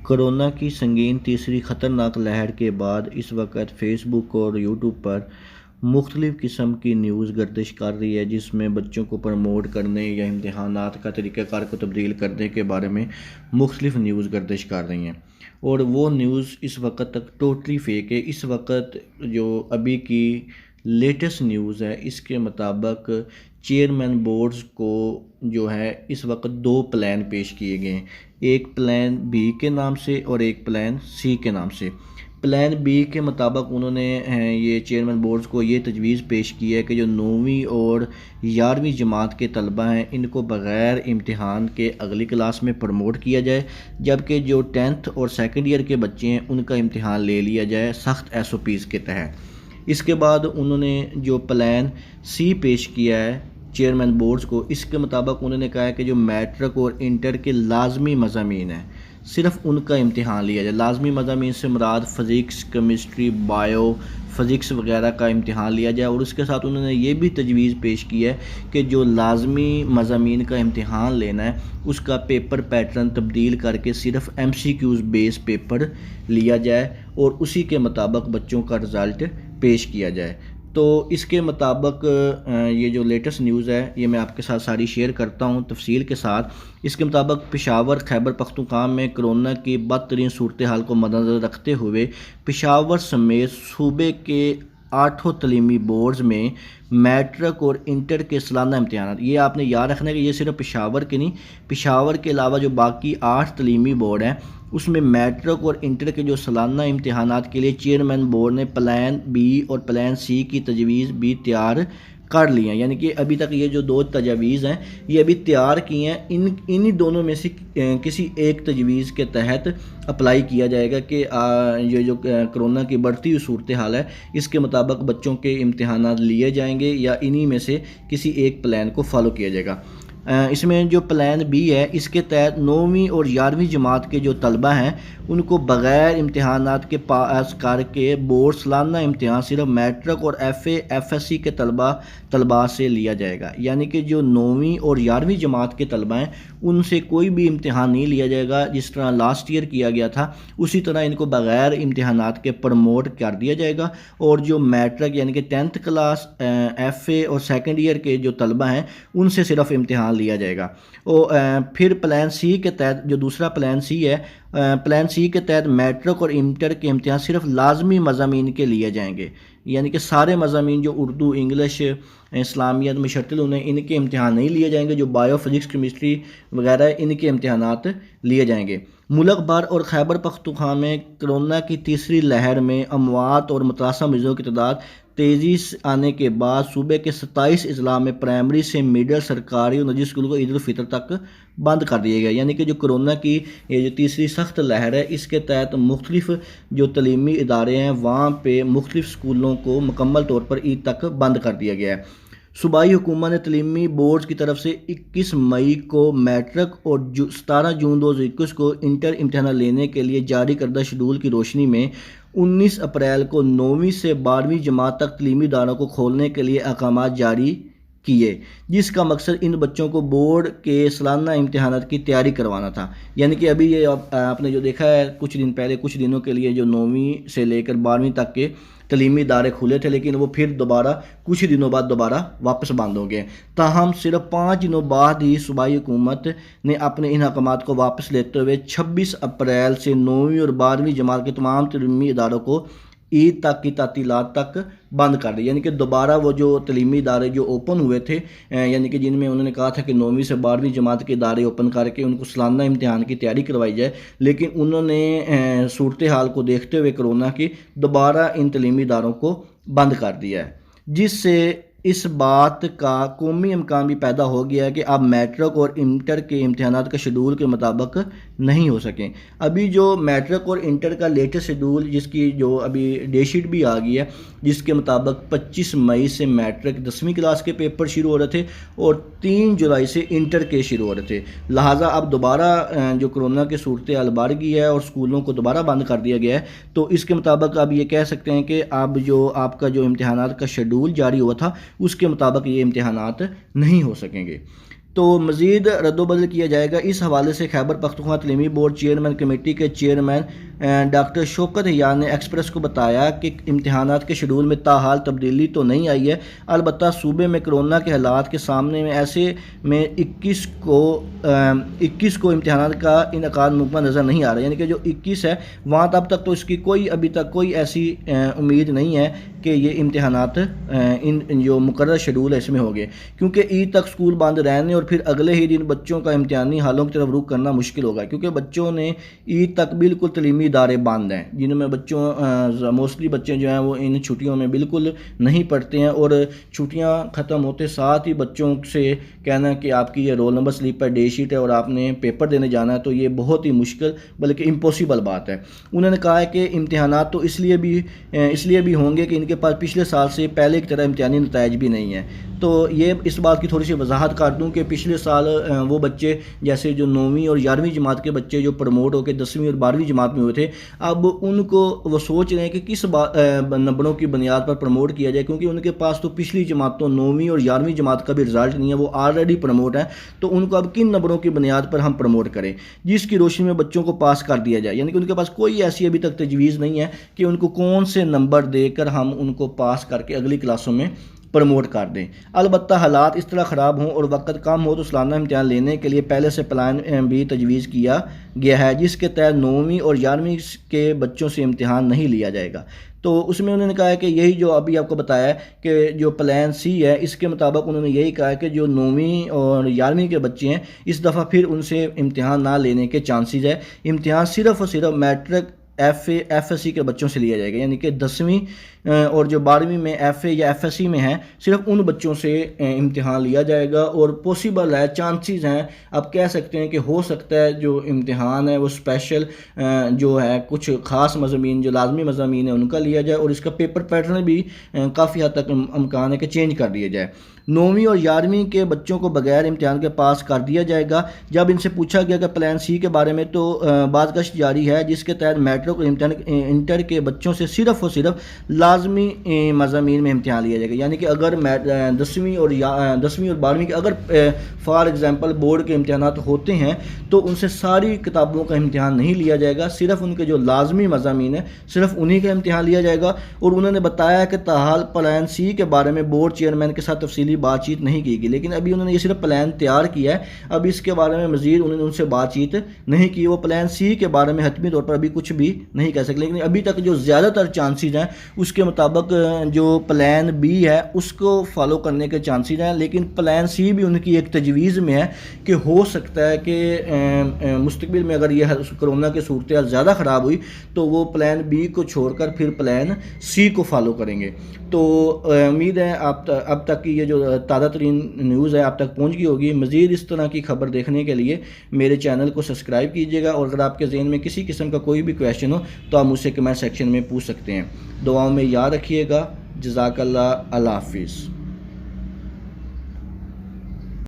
Corona की संगीन तीसरी ख़तरनाक लहर के बाद इस वक्त फ़ेसबुक और यूट्यूब पर मुख्तलिफ़ किस्म की न्यूज़ गर्दिश कर रही है, जिसमें बच्चों को प्रमोट करने या इम्तहानात का तरीक़ाकार को तब्दील करने के बारे में मुख्तलिफ़ न्यूज़ गर्दिश कर रही हैं। और वो न्यूज़ इस वक्त तक टोटली फ़ेक है। इस वक्त जो अभी की लेटेस्ट न्यूज़ है, इसके मुताबिक चेयरमैन बोर्ड्स को जो है इस वक्त दो प्लान पेश किए गए हैं, एक प्लान बी के नाम से और एक प्लान सी के नाम से। प्लान बी के मुताबिक उन्होंने ये चेयरमैन बोर्ड्स को ये तजवीज़ पेश की है कि जो 9वीं और 11वीं जमात के तलबा हैं, इनको बग़ैर इम्तिहान के अगली क्लास में प्रमोट किया जाए, जबकि जो 10th और सेकेंड ईयर के बच्चे हैं उनका इम्तिहान ले लिया जाए सख्त SOPs के तहत। इसके बाद उन्होंने जो प्लान सी पेश किया है चेयरमैन बोर्ड्स को, इसके मुताबिक उन्होंने कहा है कि जो मैट्रिक और इंटर के लाजमी मज़ामीन हैं सिर्फ उनका इम्तिहान लिया जाए। लाजमी मज़ामीन से मुराद फ़िज़िक्स, केमिस्ट्री, बायो, फ़िज़िक्स वगैरह का इम्तिहान लिया जाए। और उसके साथ उन्होंने ये भी तजवीज़ पेश की है कि जो लाजमी मज़ामीन का इम्तिहान लेना है उसका पेपर पैटर्न तब्दील करके सिर्फ MCQs बेस पेपर लिया जाए और उसी के मुताबिक बच्चों का रिज़ल्ट पेश किया जाए। तो इसके मुताबिक ये जो लेटेस्ट न्यूज़ है ये मैं आपके साथ सारी शेयर करता हूँ तफसील के साथ। इसके मुताबिक पेशावर खैबर पख्तूनख्वा में कोरोना की बदतरीन सूरत हाल को मद्देनज़र रखते हुए पेशावर समेत सूबे के 8 तलीमी बोर्ड्स में मैट्रिक और इंटर के सालाना इम्तिहान, ये आपने याद रखना है कि ये सिर्फ पेशावर के नहीं, पेशावर के अलावा जो बाकी 8 तलीमी बोर्ड हैं उसमें मैट्रिक और इंटर के जो सालाना इम्तिहानात के लिए चेयरमैन बोर्ड ने प्लान बी और प्लान सी की तजवीज़ भी तैयार कर ली हैं। यानी कि अभी तक ये जो दो तजावीज़ हैं ये अभी तैयार की हैं, इन्हीं दोनों में से किसी एक तजवीज़ के तहत अप्लाई किया जाएगा कि ये जो कोरोना की बढ़ती हुई सूरत हाल है इसके मुताबिक बच्चों के इम्तिहानात लिए जाएंगे या इन्हीं में से किसी एक प्लान को फॉलो किया जाएगा। इसमें जो प्लान बी है इसके तहत 9वीं और 11वीं जमात के जो तलबा हैं उनको बग़ैर इम्तिहानात के पास करके बोर्ड सालाना इम्तिहान सिर्फ मैट्रिक और FA FSC के तलबा से लिया जाएगा। यानी कि जो 9वीं और 11वीं जमात के तलबा हैं उनसे कोई भी इम्तिहान नहीं लिया जाएगा, जिस तरह लास्ट ईयर किया गया था उसी तरह इनको बग़ैर इम्तिहानात के प्रमोट कर दिया जाएगा। और जो मैट्रिक यानी कि 10th क्लास FA और सेकेंड ईयर के जो तलबा हैं उनसे सिर्फ इम्तिहान लिया जाएगा। और फिर प्लान सी के तहत जो दूसरा प्लान सी है, प्लान सी के तहत मैट्रिक और इंटर के इम्तिहान सिर्फ लाजमी मज़ामीन के लिए जाएंगे। यानी कि सारे मज़ामीन जो उर्दू, इंग्लिश, इस्लामियत, मुशतल उन्हें इनके इम्तिहान नहीं लिए जाएंगे। जो बायो, फिज़िक्स, केमिस्ट्री वगैरह इनके इम्तिहानात लिए जाएंगे। मुल्क भर और खैबर पख्तूनख्वा में कोरोना की तीसरी लहर में अमवात और मुतासर मरीजों की तादाद तेज़ी से आने के बाद सूबे के 27 अजला में प्राइमरी से मिडल, सरकारी और निजी स्कूलों को ईद उल फितर तक बंद कर दिए गए। यानी कि जो कोरोना की ये जो तीसरी सख्त लहर है इसके तहत मुख्तलिफ जो तलीमी इदारे हैं वहाँ पे मुख्तलिफ स्कूलों को मुकम्मल तौर पर ईद तक बंद कर दिया गया है। सूबाई हुकूमत ने तलीमी बोर्ड की तरफ से 21 मई को मैट्रिक और 17 जून 2021 को इंटर इम्तिहान लेने के लिए जारी करदा शेड्यूल की रोशनी में 19 अप्रैल को 9वीं से 12वीं जमात तक तलीमी इदारों को खोलने के लिए अहकाम जारी किए, जिसका मकसद इन बच्चों को बोर्ड के सालाना इम्तिहानात की तैयारी करवाना था। यानी कि अभी ये आपने जो देखा है कुछ दिन पहले, कुछ दिनों के लिए जो 9वीं से लेकर 12वीं तक के तलीमी इदारे खुले थे, लेकिन वो फिर दोबारा कुछ दिनों बाद दोबारा वापस बंद हो गए। ताहम सिर्फ 5 दिनों बाद ही सूबाई हुकूमत ने अपने इन अहकामात को वापस लेते हुए 26 अप्रैल से 9वीं और 12वीं जमात के तमाम तलीमी इदारों को ईद तक की तातीलात तक बंद कर दी। यानी कि दोबारा वो जो तलीमी इदारे जो ओपन हुए थे, यानी कि जिनमें उन्होंने कहा था कि 9वीं से 12वीं जमात के इदारे ओपन करके उनको सालाना इम्तिहान की तैयारी करवाई जाए, लेकिन उन्होंने सूरत हाल को देखते हुए कोरोना की दोबारा इन तलीमी इदारों को बंद कर दिया है, जिससे इस बात का कौमी इम्कान भी पैदा हो गया है कि अब मैट्रिक और इंटर के इम्तिहानात का शेड्यूल के मुताबिक नहीं हो सकें। अभी जो मैट्रिक और इंटर का लेटेस्ट शेड्यूल जिसकी जो अभी डेटशीट भी आ गई है, जिसके मुताबिक 25 मई से मैट्रिक 10वीं क्लास के पेपर शुरू हो रहे थे और 3 जुलाई से इंटर के शुरू हो रहे थे। लिहाजा अब दोबारा जो कोरोना की सूरत हाल बढ़ गई है और स्कूलों को दोबारा बंद कर दिया गया है, तो इसके मुताबिक अब ये कह सकते हैं कि अब जो आपका जो इम्तिहानात का शेड्यूल जारी हुआ था उसके मुताबिक ये इम्तिहानात नहीं हो सकेंगे। तो मज़ीद रद्दोबदल किया जाएगा। इस हवाले से खैबर पख्तूनख्वा तलीमी बोर्ड चेयरमैन कमेटी के चेयरमैन डॉक्टर शौकत हियार ने एक्सप्रेस को बताया कि इम्तहानात के शेड्यूल में ताहाल तब्दीली तो नहीं आई है, अलबत्ता सूबे में कोरोना के हालात के सामने में ऐसे में 21 को इम्तहानात का इनकाद मुमकिन नज़र नहीं आ रहा, यानी कि जो 21 है वहाँ तब तक तो इसकी अभी तक कोई ऐसी उम्मीद नहीं है कि ये इम्तहानात इन जो मुकर्रर शेड्यूल है इसमें हो गए, क्योंकि ईद तक स्कूल बंद रहने और फिर अगले ही दिन बच्चों का इम्तहानी हालों की तरफ रुख करना मुश्किल होगा, क्योंकि बच्चों ने ईद तक बिल्कुल तलीमी इदारे बंद हैं, जिनमें बच्चों मोस्टली बच्चे जो हैं वो इन छुट्टियों में बिल्कुल नहीं पढ़ते हैं, और छुट्टियां ख़त्म होते साथ ही बच्चों से कहना कि आपकी ये रोल नंबर स्लिप है, डे शीट है और आपने पेपर देने जाना है, तो ये बहुत ही मुश्किल बल्कि इम्पॉसिबल बात है। उन्होंने कहा है कि इम्तहानात तो इसलिए भी होंगे कि इनके पास पिछले साल से पहले की तरह इम्तहानी नताइज भी नहीं है। तो ये इस बात की थोड़ी सी वजाहत कर दूं कि पिछले साल वो बच्चे जैसे जो 9वीं और 11वीं जमात के बच्चे जो प्रमोट होकर 10वीं और 12वीं जमात में हुए थे, अब उनको वो सोच रहे हैं कि किस नंबरों की बुनियाद पर प्रमोट किया जाए, क्योंकि उनके पास तो पिछली जमातों 9वीं और 11वीं जमात का भी रिज़ल्ट नहीं है, वो ऑलरेडी प्रमोट है, तो उनको अब किन नंबरों की बुनियाद पर हम प्रमोट करें जिसकी रोशनी में बच्चों को पास कर दिया जाए। यानी कि उनके पास कोई ऐसी अभी तक तजवीज़ नहीं है कि उनको कौन से नंबर देकर हम उनको पास करके अगली क्लासों में प्रमोट कर दें। अलबत्ता हालात इस तरह ख़राब हों और वक्त कम हो तो सालाना इम्तिहान लेने के लिए पहले से प्लान भी तजवीज़ किया गया है, जिसके तहत 9वीं और 11वीं के बच्चों से इम्तिहान नहीं लिया जाएगा। तो उसमें उन्होंने कहा है कि यही जो अभी आपको बताया है कि जो प्लान सी है, इसके मुताबिक उन्होंने यही कहा है कि जो 9वीं और 11वीं के बच्चे हैं इस दफ़ा फिर उनसे इम्तिहान ना लेने के चांसेस है। इम्तिहान सिर्फ़ और सिर्फ मैट्रिक FSC के बच्चों से लिया जाएगा, यानी कि 10वीं और जो 12वीं में FA या FSC में हैं सिर्फ उन बच्चों से इम्तिहान लिया जाएगा। और पॉसिबल है, चांसेस हैं, आप कह सकते हैं कि हो सकता है जो इम्तिहान है वो स्पेशल जो है कुछ ख़ास मज़ामीन जो लाजमी मज़ामीन है उनका लिया जाए, और इसका पेपर पैटर्न भी काफ़ी हद तक अमकान है कि चेंज कर दिया जाए। 9वीं और 11वीं के बच्चों को बगैर इम्तिहान के पास कर दिया जाएगा। जब इनसे पूछा गया कि प्लान सी के बारे में, तो बाज़गश्त जारी है जिसके तहत मैट्रिक और इंटर के बच्चों से सिर्फ़ और सिर्फ लाजमी मज़ामीन में इम्तिहान लिया जाएगा। यानी कि अगर 10वीं और 12वीं के अगर फॉर एग्ज़ाम्पल बोर्ड के इम्तिहानात होते हैं तो उनसे सारी किताबों का इम्तिहान नहीं लिया जाएगा, सिर्फ उनके जो लाजमी मज़ामीन है सिर्फ उन्हीं का इम्तिहान लिया जाएगा। और उन्होंने बताया कि ताहाल प्लान सी के बारे में बोर्ड चेयरमैन के साथ तफसीली बातचीत नहीं की गई, लेकिन अभी उन्होंने ये सिर्फ प्लान तैयार किया है, अब इसके बारे में मजीद उन्होंने उनसे बातचीत नहीं की। वो प्लान सी के बारे में हतमी तौर पर अभी कुछ भी नहीं कह सकते, लेकिन अभी तक जो ज़्यादातर चांसेस हैं उसके मुताबिक जो प्लान बी है उसको फॉलो करने के चांसेस हैं, लेकिन प्लान सी भी उनकी एक तजवीज़ में है कि हो सकता है कि मुस्तकबिल में अगर ये कोरोना की सूरत ज़्यादा ख़राब हुई तो वो प्लान बी को छोड़कर फिर प्लान सी को फॉलो करेंगे। तो उम्मीद है अब तक की ये जो ताज़ा तरीन न्यूज़ है आप तक पहुंच गई होगी। मज़ीद इस तरह की खबर देखने के लिए मेरे चैनल को सब्सक्राइब कीजिएगा, और अगर आपके ज़हन में किसी किस्म का कोई भी क्वेश्चन हो तो आप मुझसे कमेंट सेक्शन में पूछ सकते हैं। दुआओं में याद रखिएगा। जज़ाकल्लाह, अल्लाह हाफ़िज़।